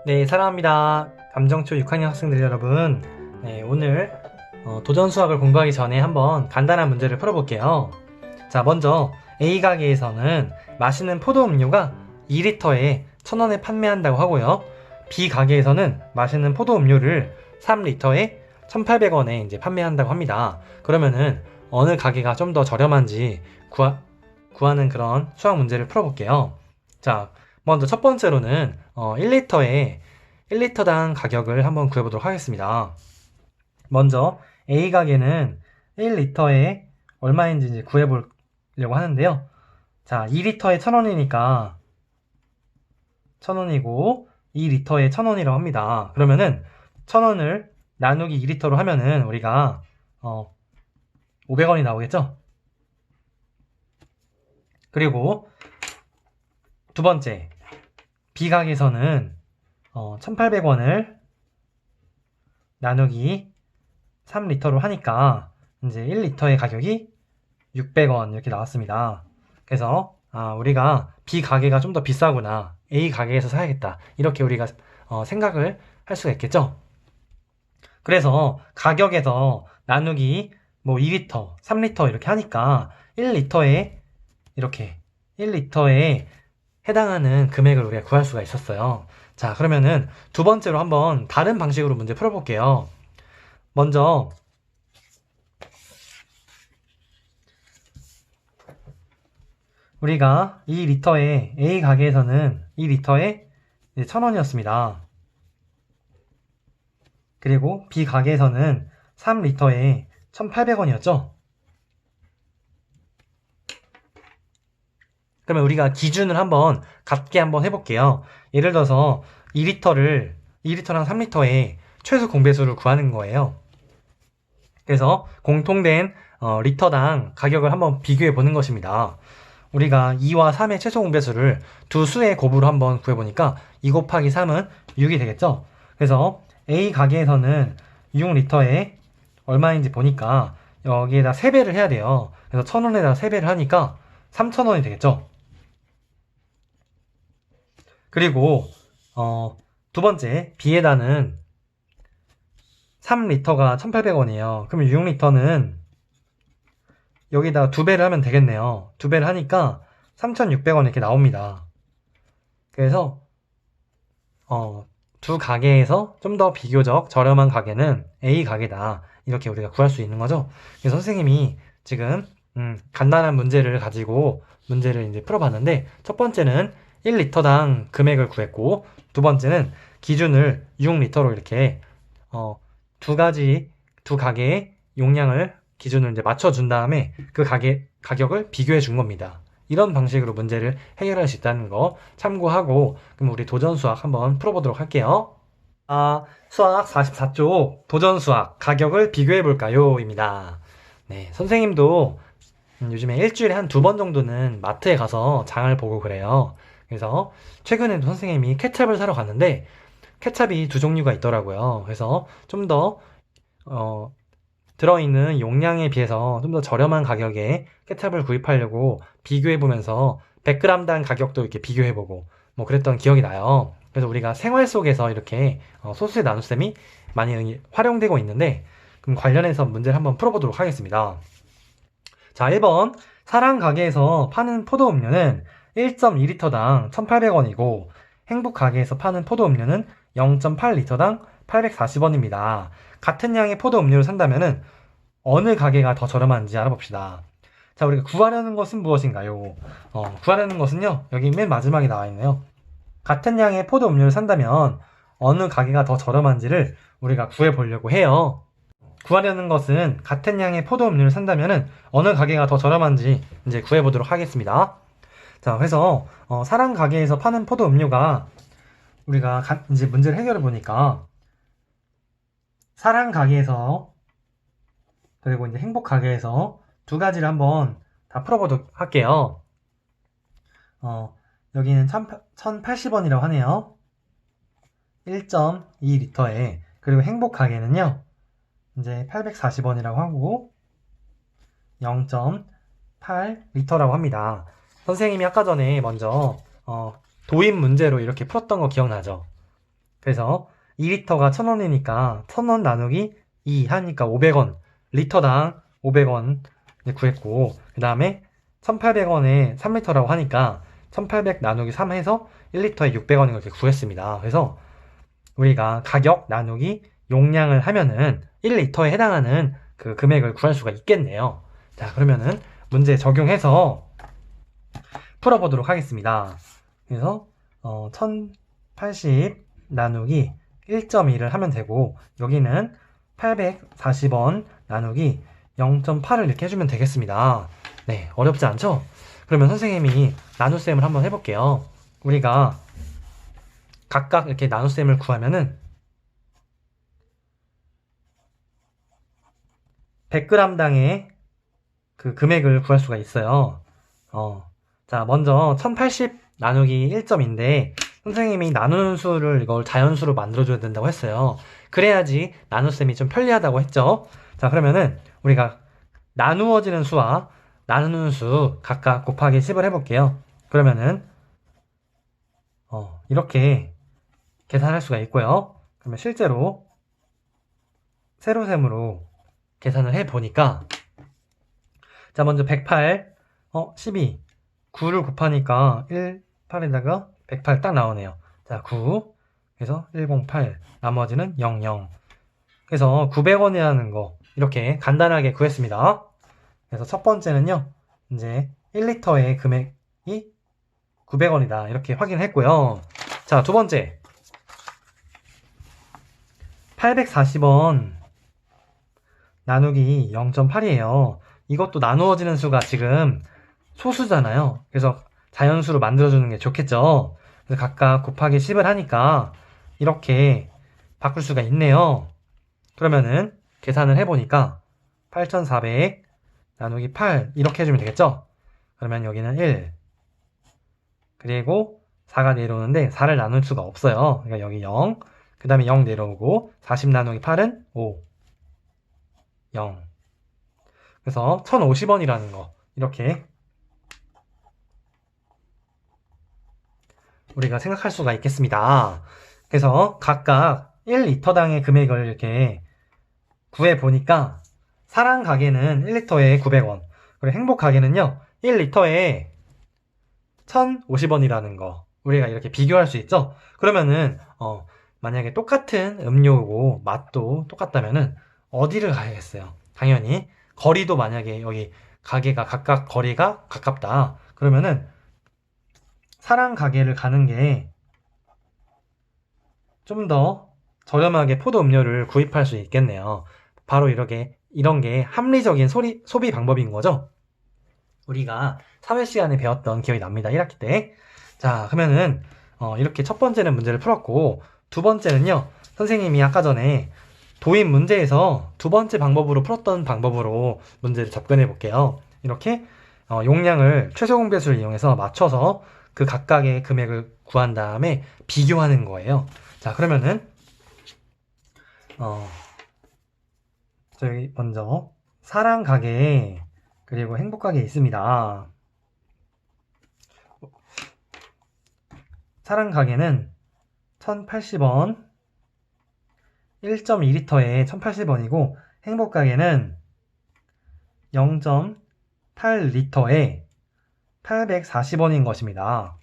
네, 사랑합니다. 감정초 6학년 학생들 여러분. 네, 오늘 도전 수학을 공부하기 전에 한번 간단한 문제를 풀어볼게요. 자, 먼저 A 가게에서는 마시는 포도 음료가 2리터에 1,000원에 판매한다고 하고요. B 가게에서는 마시는 포도 음료를 3리터에 1,800원에 이제 판매한다고 합니다. 그러면은 어느 가게가 좀 더 저렴한지 구하는 그런 수학 문제를 풀어볼게요. 자, 먼저 첫 번째로는 1리터당 가격을 한번 구해보도록 하겠습니다. 먼저 A 가게는 1리터에 얼마인지 이제 구해보려고 하는데요. 자, 2리터에 1,000원이니까 1,000원이고 2리터에 1,000원이라고 합니다. 그러면은 1,000원을 나누기 2리터로 하면은 우리가 500원이 나오겠죠? 그리고 두 번째 B 가게에서는 1,800원을 나누기 3리터로 하니까 이제 1리터의 가격이 600원 이렇게 나왔습니다. 그래서 우리가 B 가게가 좀 더 비싸구나, A 가게에서 사야겠다, 이렇게 우리가 생각을 할 수가 있겠죠. 그래서 가격에서 나누기 뭐 2리터, 3리터 이렇게 하니까 1리터에 이렇게 1리터에 해당하는 금액을 우리가 구할 수가 있었어요. 자, 그러면은 두 번째로 한번 다른 방식으로 문제 풀어볼게요. 먼저 우리가 2리터에 A 가게에서는 2리터에 1,000원이었습니다. 그리고 B 가게에서는 3리터에 1,800원이었죠. 그러면 우리가 기준을 한번 같게 한번 해볼게요. 예를 들어서 2리터랑 3리터의 최소 공배수를 구하는 거예요. 그래서 공통된 리터당 가격을 한번 비교해 보는 것입니다. 우리가 2와 3의 최소 공배수를 두 수의 곱으로 한번 구해보니까 2 곱하기 3은 6이 되겠죠. 그래서 A 가게에서는 6리터에 얼마인지 보니까 여기에다 3배를 해야 돼요. 그래서 1,000원에다 3배를 하니까 3,000원이 되겠죠. 그리고 두 번째 B에다는 3리터가 1,800원이에요. 그러면 6리터는 여기다 2배를 하면 되겠네요. 2배를 하니까 3,600원 이렇게 나옵니다. 그래서 두 가게에서 좀 더 비교적 저렴한 가게는 A 가게다, 이렇게 우리가 구할 수 있는 거죠. 그래서 선생님이 지금 간단한 문제를 가지고 문제를 이제 풀어봤는데, 첫 번째는 1리터당 금액을 구했고, 두 번째는 기준을 6리터로 이렇게 두 가게의 용량을 기준을 이제 맞춰준 다음에 그 가게 가격을 비교해 준 겁니다. 이런 방식으로 문제를 해결할 수 있다는 거 참고하고, 그럼 우리 도전 수학 한번 풀어보도록 할게요. 수학 44쪽 도전 수학 가격을 비교해 볼까요? 입니다. 네, 선생님도 요즘에 일주일에 한 2번 정도는 마트에 가서 장을 보고 그래요. 그래서 최근에도 선생님이 케찹을 사러 갔는데 케찹이 두 종류가 있더라고요. 그래서 좀 더 들어있는 용량에 비해서 좀 더 저렴한 가격에 케찹을 구입하려고 비교해보면서 100g당 가격도 이렇게 비교해보고 뭐 그랬던 기억이 나요. 그래서 우리가 생활 속에서 이렇게 소수의 나눗셈이 많이 활용되고 있는데, 그럼 관련해서 문제를 한번 풀어보도록 하겠습니다. 자, 1번 사랑 가게에서 파는 포도 음료는 1.2리터당 1,800원이고 행복 가게에서 파는 포도 음료는 0.8리터당 840원입니다. 같은 양의 포도 음료를 산다면은 어느 가게가 더 저렴한지 알아봅시다. 자, 우리가 구하려는 것은 무엇인가요? 구하려는 것은요, 여기 맨 마지막에 나와 있네요. 같은 양의 포도 음료를 산다면 어느 가게가 더 저렴한지를 우리가 구해보려고 해요. 구하려는 것은 같은 양의 포도 음료를 산다면은 어느 가게가 더 저렴한지 이제 구해보도록 하겠습니다. 자, 그래서 사랑 가게에서 파는 포도 음료가 우리가 이제 문제를 해결해 보니까 사랑 가게에서 그리고 이제 행복 가게에서 두 가지를 한번 다 풀어보도록 할게요. 여기는 1,080원이라고 하네요. 1.2리터에. 그리고 행복 가게는요, 이제 840원이라고 하고 0.8리터라고 합니다. 선생님이 아까 전에 먼저 도입 문제로 이렇게 풀었던 거 기억나죠? 그래서 2리터가 1,000원이니까 1,000원 나누기 2 하니까 500원. 리터당 500원 구했고, 그 다음에 1,800원에 3리터라고 하니까 1,800 나누기 3 해서 1리터에 600원인 걸 이렇게 구했습니다. 그래서 우리가 가격 나누기 용량을 하면은 1리터에 해당하는 그 금액을 구할 수가 있겠네요. 자, 그러면은 문제 적용해서 풀어보도록 하겠습니다. 그래서 1080 나누기 1.2를 하면 되고, 여기는 840원 나누기 0.8을 이렇게 해주면 되겠습니다. 네, 어렵지 않죠? 그러면 선생님이 나눗셈을 한번 해볼게요. 우리가 각각 이렇게 나눗셈을 구하면은 100g당의 그 금액을 구할 수가 있어요. 자, 먼저 1080 나누기 1점인데 선생님이 나누는 수를 이걸 자연수로 만들어줘야 된다고 했어요. 그래야지 나눗셈이 좀 편리하다고 했죠. 자, 그러면은 우리가 나누어지는 수와 나누는 수 각각 곱하기 10을 해볼게요. 그러면은 이렇게 계산할 수가 있고요. 그러면 실제로 세로셈으로 계산을 해보니까, 자, 먼저 108, 12, 9를 곱하니까 1, 8에다가 108 딱 나오네요. 자, 9, 그래서 108, 나머지는 00. 그래서 900원이라는 거 이렇게 간단하게 구했습니다. 그래서 첫 번째는요, 이제 1리터의 금액이 900원이다 이렇게 확인했고요. 자, 두 번째 840원 나누기 0.8이에요. 이것도 나누어지는 수가 지금 소수잖아요. 그래서 자연수로 만들어주는 게 좋겠죠. 그래서 각각 곱하기 10을 하니까 이렇게 바꿀 수가 있네요. 그러면은 계산을 해보니까 8400 나누기 8 이렇게 해주면 되겠죠. 그러면 여기는 1, 그리고 4가 내려오는데 4를 나눌 수가 없어요. 그러니까 여기 0, 그 다음에 0 내려오고 40 나누기 8은 5, 0. 그래서 1050원이라는 거 이렇게 우리가 생각할 수가 있겠습니다. 그래서 각각 1리터당의 금액을 이렇게 구해보니까 사랑 가게는 1리터에 900원, 그리고 행복 가게는요 1리터에 1050원이라는 거 우리가 이렇게 비교할 수 있죠. 그러면은 만약에 똑같은 음료고 맛도 똑같다면은 어디를 가야겠어요? 당연히 거리도, 만약에 여기 가게가 각각 거리가 가깝다 그러면은 사랑 가게를 가는 게 좀 더 저렴하게 포도 음료를 구입할 수 있겠네요. 바로 이런 게 합리적인 소비 방법인 거죠. 우리가 사회 시간에 배웠던 기억이 납니다. 1학기 때. 자, 그러면은 이렇게 첫 번째는 문제를 풀었고, 두 번째는요, 선생님이 아까 전에 도입 문제에서 두 번째 방법으로 풀었던 방법으로 문제를 접근해 볼게요. 이렇게 용량을 최소 공배수를 이용해서 맞춰서 그 각각의 금액을 구한 다음에 비교하는 거예요. 자, 그러면은 저희 먼저 사랑 가게 그리고 행복 가게 있습니다. 사랑 가게는 1080원, 1.2리터에 1080원이고 행복 가게는 0.8리터에 840원인 것입니다.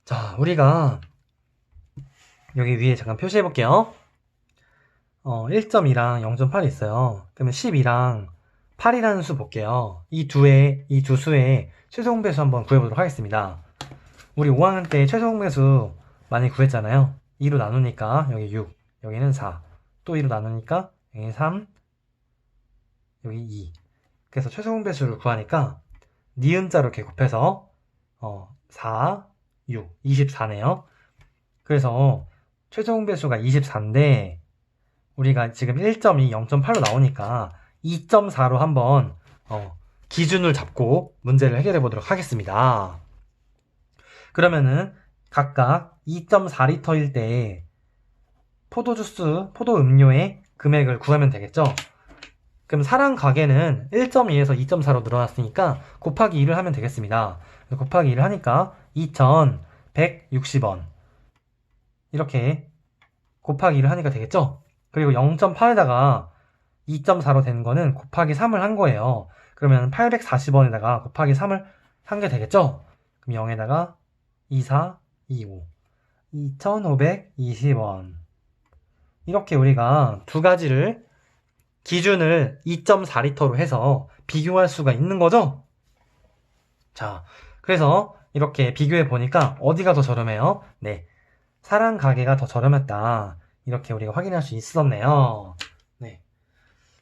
자, 우리가 여기 위에 잠깐 표시해 볼게요. 1.2랑 0.8이 있어요. 그러면 12랑 8이라는 수 볼게요. 이 두 수의 최소 공배수 한번 구해보도록 하겠습니다. 우리 5학년 때 최소 공배수 많이 구했잖아요. 2로 나누니까 여기 6, 여기는 4, 또 2로 나누니까 여기 3, 여기 2. 그래서 최소 공배수를 구하니까 니은자로 이렇게 곱해서 4, 6, 24네요. 그래서 최소 공배수가 24인데 우리가 지금 1.2, 0.8로 나오니까 2.4로 한번 기준을 잡고 문제를 해결해 보도록 하겠습니다. 그러면은 각각 2.4리터일 때 포도 음료의 금액을 구하면 되겠죠. 그럼 사랑 가게는 1.2에서 2.4로 늘어났으니까 곱하기 2를 하면 되겠습니다. 곱하기 2를 하니까 2160원 이렇게 곱하기 1을 하니까 되겠죠? 그리고 0.8에다가 2.4로 된 거는 곱하기 3을 한 거예요. 그러면 840원에다가 곱하기 3을 한 게 되겠죠? 그럼 0에다가 24, 25, 2520원. 이렇게 우리가 두 가지를 기준을 2.4리터로 해서 비교할 수가 있는 거죠? 자, 그래서 이렇게 비교해 보니까 어디가 더 저렴해요? 네, 사랑 가게가 더 저렴했다. 이렇게 우리가 확인할 수 있었네요. 네.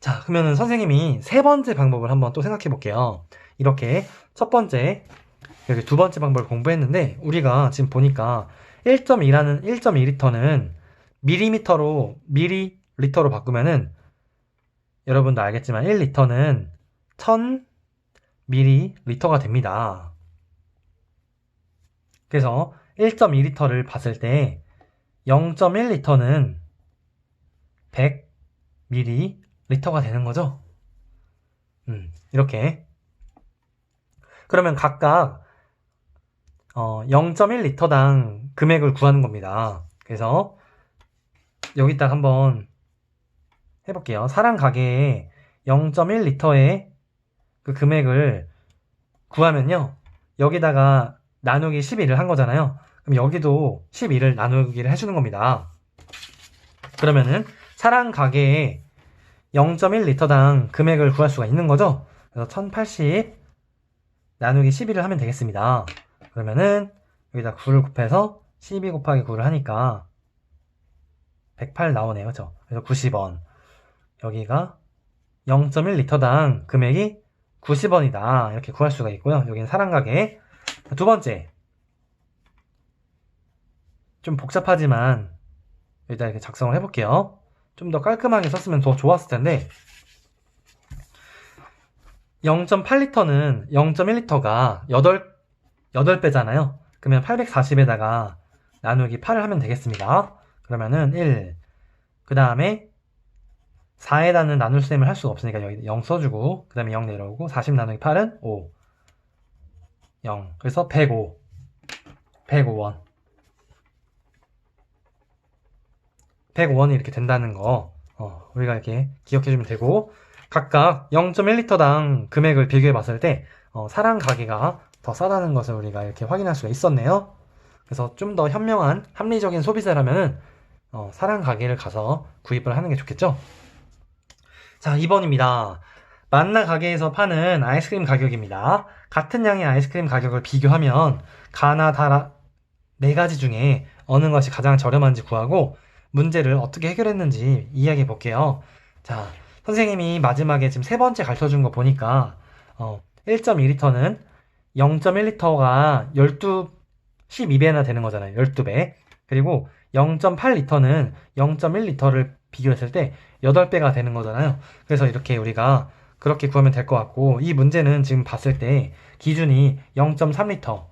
자, 그러면 선생님이 세 번째 방법을 한번 또 생각해 볼게요. 이렇게 첫 번째, 여기 두 번째 방법을 공부했는데, 우리가 지금 보니까 1.2리터는 미리리터로 바꾸면은, 여러분도 알겠지만 1리터는 1000ml가 됩니다. 그래서 1.2리터를 봤을 때 0.1리터는 100ml가 되는 거죠. 이렇게. 그러면 각각 0.1리터당 금액을 구하는 겁니다. 그래서 여기다 한번 해볼게요. 사랑 가게에 0.1리터의 그 금액을 구하면요, 여기다가 나누기 12를 한 거잖아요. 그럼 여기도 12를 나누기를 해주는 겁니다. 그러면은 사랑 가게에 0.1리터당 금액을 구할 수가 있는 거죠. 그래서 1080 나누기 12를 하면 되겠습니다. 그러면은 여기다 9를 곱해서 12 곱하기 9를 하니까 108 나오네요. 그죠? 그래서 90원. 여기가 0.1리터당 금액이 90원이다. 이렇게 구할 수가 있고요. 여기는 사랑 가게. 두 번째. 좀 복잡하지만 일단 이렇게 작성을 해볼게요. 좀 더 깔끔하게 썼으면 더 좋았을 텐데, 0.8리터는 0.1리터가 8배잖아요. 그러면 840에다가 나누기 8을 하면 되겠습니다. 그러면은 1. 그 다음에 4에다는 나눌셈을 할 수가 없으니까 여기 0 써주고, 그 다음에 0 내려오고, 40 나누기 8은 5. 0. 그래서 105. 105원. 105원이 이렇게 된다는 거, 우리가 이렇게 기억해주면 되고, 각각 0.1리터당 금액을 비교해 봤을 때, 사랑 가게가 더 싸다는 것을 우리가 이렇게 확인할 수가 있었네요. 그래서 좀 더 현명한 합리적인 소비자라면은, 사랑 가게를 가서 구입을 하는 게 좋겠죠? 자, 2번입니다. 만나 가게에서 파는 아이스크림 가격입니다. 같은 양의 아이스크림 가격을 비교하면 가나 다라 네 가지 중에 어느 것이 가장 저렴한지 구하고 문제를 어떻게 해결했는지 이야기해 볼게요. 자, 선생님이 마지막에 지금 세 번째 가르쳐 준 거 보니까 1.2리터는 0.1리터가 12배나 되는 거잖아요. 12배. 그리고 0.8리터는 0.1리터를 비교했을 때 8배가 되는 거잖아요. 그래서 이렇게 우리가 그렇게 구하면 될 것 같고, 이 문제는 지금 봤을 때 기준이 0.3리터,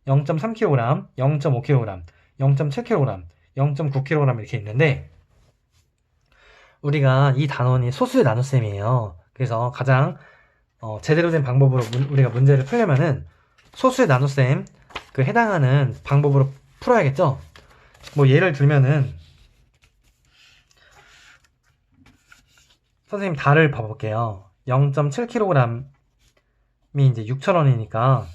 0.3kg, 0.5kg, 0.7kg, 0.9kg 이렇게 있는데, 우리가 이 단원이 소수의 나눗셈이에요. 그래서 가장 제대로 된 방법으로 우리가 문제를 풀려면은 소수의 나눗셈 그 해당하는 방법으로 풀어야겠죠. 뭐 예를 들면은 선생님 달을 봐볼게요. 0.7kg이 이제 6,000원이니까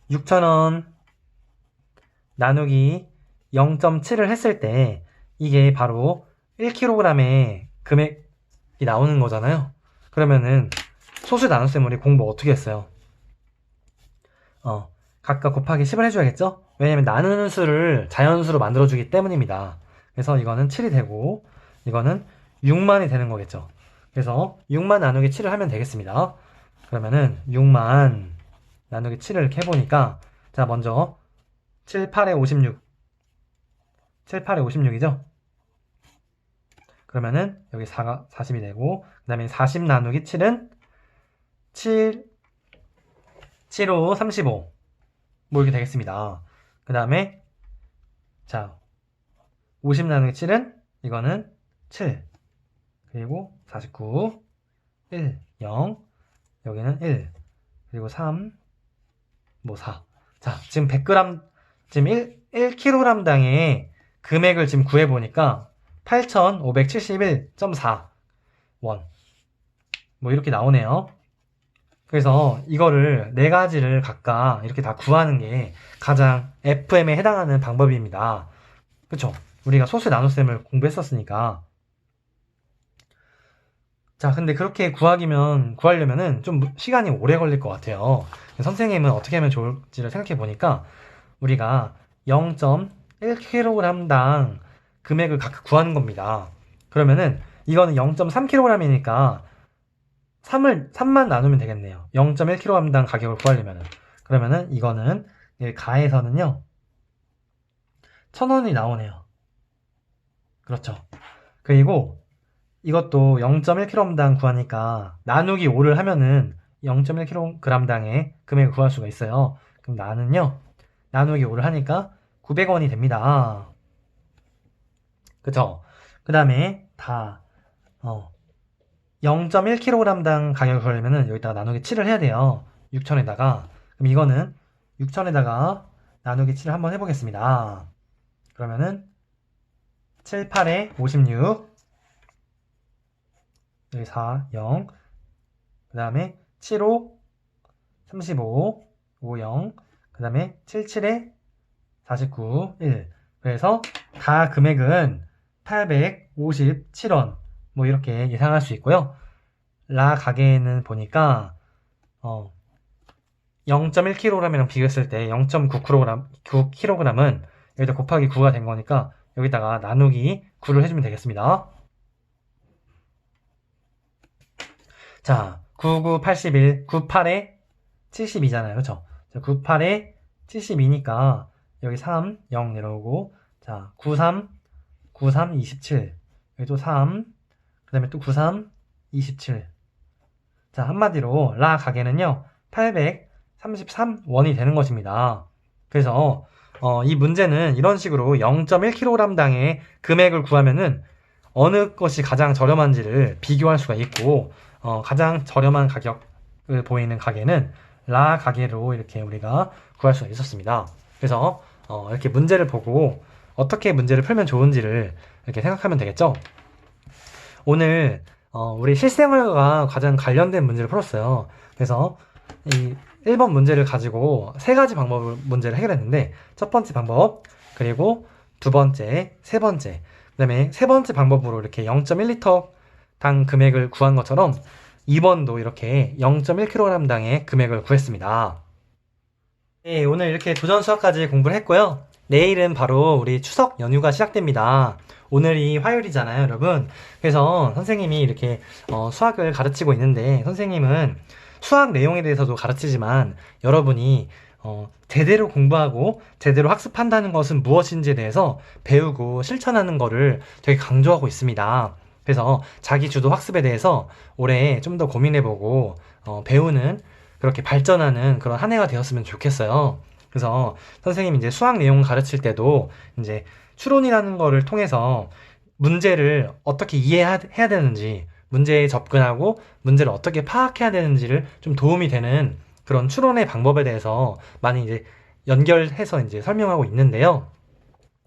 6,000원 나누기 0.7을 했을 때 이게 바로 1kg의 금액이 나오는 거잖아요. 그러면은 소수 나눗셈 우리 공부 어떻게 했어요? 각각 곱하기 10을 해줘야겠죠? 왜냐면 나누는 수를 자연수로 만들어주기 때문입니다. 그래서 이거는 7이 되고 이거는 6만이 되는 거겠죠. 그래서 6만 나누기 7을 하면 되겠습니다. 그러면은 6만 나누기 7을 이렇게 해보니까, 자, 먼저 7, 8에 56. 7, 8에 56이죠? 그러면은 여기 4가 40이 되고, 그 다음에 40 나누기 7은 7, 7호 35. 뭐 이렇게 되겠습니다. 그 다음에, 자, 50 나누기 7은 이거는 7. 그리고 49, 1, 0. 여기는 1. 그리고 3, 뭐 4. 자, 지금 100g 지금 1kg당의 금액을 지금 구해보니까 8,571.4원. 뭐 이렇게 나오네요. 그래서 이거를 네 가지를 각각 이렇게 다 구하는 게 가장 FM에 해당하는 방법입니다. 그쵸? 우리가 소수 나눗셈을 공부했었으니까. 자, 근데 그렇게 구하려면은 좀 시간이 오래 걸릴 것 같아요. 선생님은 어떻게 하면 좋을지를 생각해 보니까 우리가 0.1kg당 금액을 각각 구하는 겁니다. 그러면은 이거는 0.3kg이니까 3만 나누면 되겠네요. 0.1kg당 가격을 구하려면은. 그러면은 이거는 가에서는요, 1,000원이 나오네요. 그렇죠. 그리고 이것도 0.1kg당 구하니까 나누기 5를 하면은 0.1kg당의 금액을 구할 수가 있어요. 그럼 나는요, 나누기 5를 하니까 900원이 됩니다. 그쵸? 그 다음에 0.1kg당 가격을 구하려면은 여기다가 나누기 7을 해야 돼요. 6,000에다가. 그럼 이거는 6,000에다가 나누기 7을 한번 해보겠습니다. 그러면은 7, 8에 56, 여기 4, 0, 그 다음에 7, 5, 35, 5, 0, 그 다음에 7, 7에 49, 1. 그래서 다 금액은 857원. 뭐 이렇게 예상할 수 있고요. 라 가게는 보니까 0.1kg이랑 비교했을 때 0.9kg은 여기다 곱하기 9가 된 거니까 여기다가 나누기 9를 해주면 되겠습니다. 자, 9, 9, 81, 9, 8에 72잖아요. 그쵸? 9, 8에 72니까 여기 3, 0 내려오고, 자, 9, 3, 9, 3, 27. 여기 또 3, 그 다음에 또 9, 3, 27. 자, 한마디로 라 가게는요, 833원이 되는 것입니다. 그래서 이 문제는 이런 식으로 0.1kg당의 금액을 구하면은 어느 것이 가장 저렴한지를 비교할 수가 있고, 가장 저렴한 가격을 보이는 가게는 라 가게로 이렇게 우리가 구할 수가 있었습니다. 그래서 이렇게 문제를 보고 어떻게 문제를 풀면 좋은지를 이렇게 생각하면 되겠죠. 오늘 우리 실생활과 가장 관련된 문제를 풀었어요. 그래서 이 1번 문제를 가지고 세 가지 방법을 문제를 해결했는데, 첫 번째 방법, 그리고 두 번째, 세 번째, 그 다음에 세 번째 방법으로 이렇게 0.1L 당 금액을 구한 것처럼 2번도 이렇게 0.1kg당의 금액을 구했습니다. 네, 오늘 이렇게 도전 수학까지 공부를 했고요. 내일은 바로 우리 추석 연휴가 시작됩니다. 오늘이 화요일이잖아요, 여러분. 그래서 선생님이 이렇게 수학을 가르치고 있는데, 선생님은 수학 내용에 대해서도 가르치지만 여러분이 제대로 공부하고 제대로 학습한다는 것은 무엇인지에 대해서 배우고 실천하는 거를 되게 강조하고 있습니다. 그래서 자기 주도 학습에 대해서 올해 좀 더 고민해보고 배우는, 그렇게 발전하는 그런 한 해가 되었으면 좋겠어요. 그래서 선생님이 이제 수학 내용을 가르칠 때도 이제 추론이라는 거를 통해서 문제를 어떻게 이해해야 되는지, 문제에 접근하고 문제를 어떻게 파악해야 되는지를 좀 도움이 되는 그런 추론의 방법에 대해서 많이 이제 연결해서 이제 설명하고 있는데요.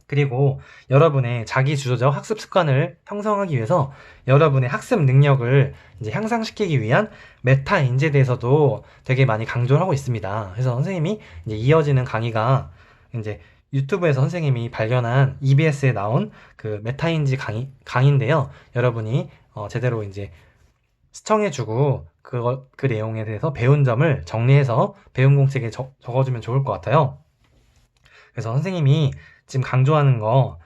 그리고 여러분의 자기 주도적 학습 습관을 형성하기 위해서 여러분의 학습 능력을 이제 향상시키기 위한 메타 인지에 대해서도 되게 많이 강조를 하고 있습니다. 그래서 선생님이 이제 이어지는 강의가 이제 유튜브에서 선생님이 발견한 EBS에 나온 그 메타 인지 강의인데요. 여러분이 제대로 이제 시청해주고 그 내용에 대해서 배운 점을 정리해서 배운 공책에 적어주면 좋을 것 같아요. 그래서 선생님이 지금 강조하는 거,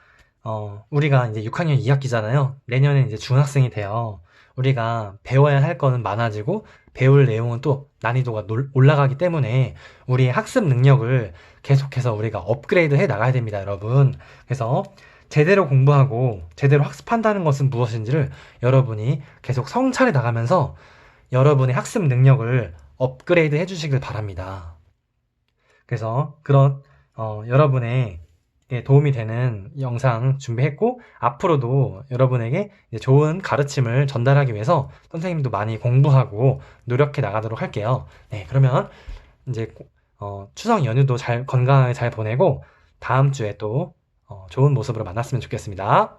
우리가 이제 6학년 2학기잖아요. 내년에 이제 중학생이 돼요. 우리가 배워야 할 거는 많아지고 배울 내용은 또 난이도가 올라가기 때문에 우리의 학습 능력을 계속해서 우리가 업그레이드 해 나가야 됩니다, 여러분. 그래서 제대로 공부하고 제대로 학습한다는 것은 무엇인지를 여러분이 계속 성찰해 나가면서 여러분의 학습 능력을 업그레이드 해 주시길 바랍니다. 그래서 그런 여러분의 도움이 되는 영상 준비했고, 앞으로도 여러분에게 좋은 가르침을 전달하기 위해서 선생님도 많이 공부하고 노력해 나가도록 할게요. 네, 그러면 이제 추석 연휴도 건강하게 잘 보내고 다음 주에 또 좋은 모습으로 만났으면 좋겠습니다.